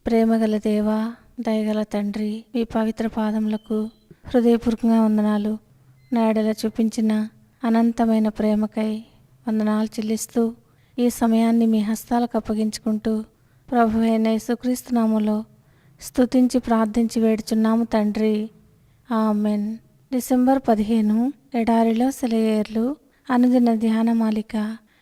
ప్రేమగల దేవా, దయగల తండ్రి, మీ పవిత్ర పాదములకు హృదయపూర్వకంగా వందనాలు. నా ఎడల చూపించిన అనంతమైన ప్రేమకై వందనాలు చెల్లిస్తూ ఈ సమయాన్ని మీ హస్తాలకు అప్పగించుకుంటూ ప్రభువైన యేసుక్రీస్తు నామములో స్తుతించి ప్రార్థించి వేడుచున్నాము తండ్రి, ఆమెన్. డిసెంబర్ 15 ఎడారిలో సెలయేర్లు అనుదిన ధ్యానమాలిక.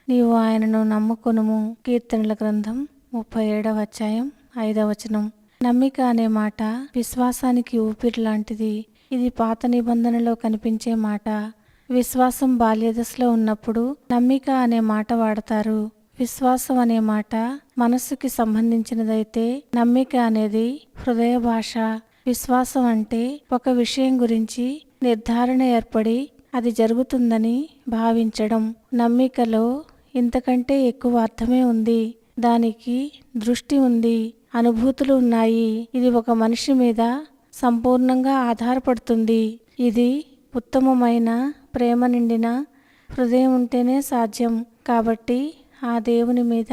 నీవు ఆయనను నమ్ముకొనుము. కీర్తనల గ్రంథం 37వ అధ్యాయం 5వ వచనం. నమ్మిక అనే మాట విశ్వాసానికి ఊపిరి లాంటిది. ఇది పాత నిబంధనలో కనిపించే మాట. విశ్వాసం బాల్యదశలో ఉన్నప్పుడు నమ్మిక అనే మాట వాడతారు. విశ్వాసం అనే మాట మనస్సుకి సంబంధించినదైతే నమ్మిక అనేది హృదయ భాష. విశ్వాసం అంటే ఒక విషయం గురించి నిర్ధారణ ఏర్పడి అది జరుగుతుందని భావించడం. నమ్మికలో ఇంతకంటే ఎక్కువ అర్థమే ఉంది. దానికి దృష్టి ఉంది, అనుభూతులు ఉన్నాయి. ఇది ఒక మనిషి మీద సంపూర్ణంగా ఆధారపడుతుంది. ఇది ఉత్తమమైన ప్రేమ నిండిన హృదయం ఉంటేనే సాధ్యం. కాబట్టి ఆ దేవుని మీద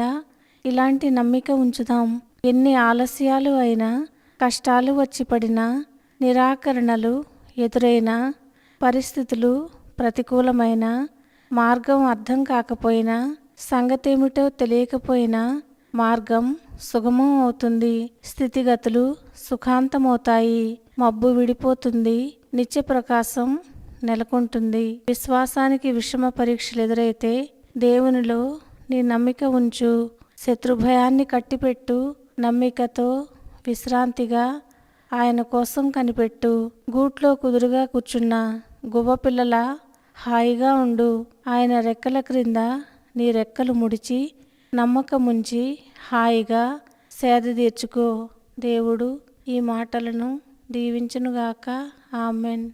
ఇలాంటి నమ్మిక ఉంచుదాం. ఎన్ని ఆలస్యాలు అయినా, కష్టాలు వచ్చి పడినా, నిరాకరణలు ఎదురైనా, పరిస్థితులు ప్రతికూలమైన, మార్గం అర్థం కాకపోయినా, సంగతేమిటో తెలియకపోయినా మార్గం సుగమం అవుతుంది. స్థితిగతులు సుఖాంతమవుతాయి. మబ్బు విడిపోతుంది. నిత్య ప్రకాశం నెలకొంటుంది. విశ్వాసానికి విషమ పరీక్షలు ఎదురైతే దేవునిలో నీ నమ్మిక ఉంచు. శత్రుభయాన్ని కట్టిపెట్టు. నమ్మికతో విశ్రాంతిగా ఆయన కోసం కనిపెట్టు. గూట్లో కుదురుగా కూర్చున్న గువ్వపిల్లల హాయిగా ఉండు. ఆయన రెక్కల క్రింద నీ రెక్కలు ముడిచి నమ్మకముంచి హాయిగా సేద తీర్చుకో. దేవుడు ఈ మాటలను దీవించునుగాక. ఆమెన్.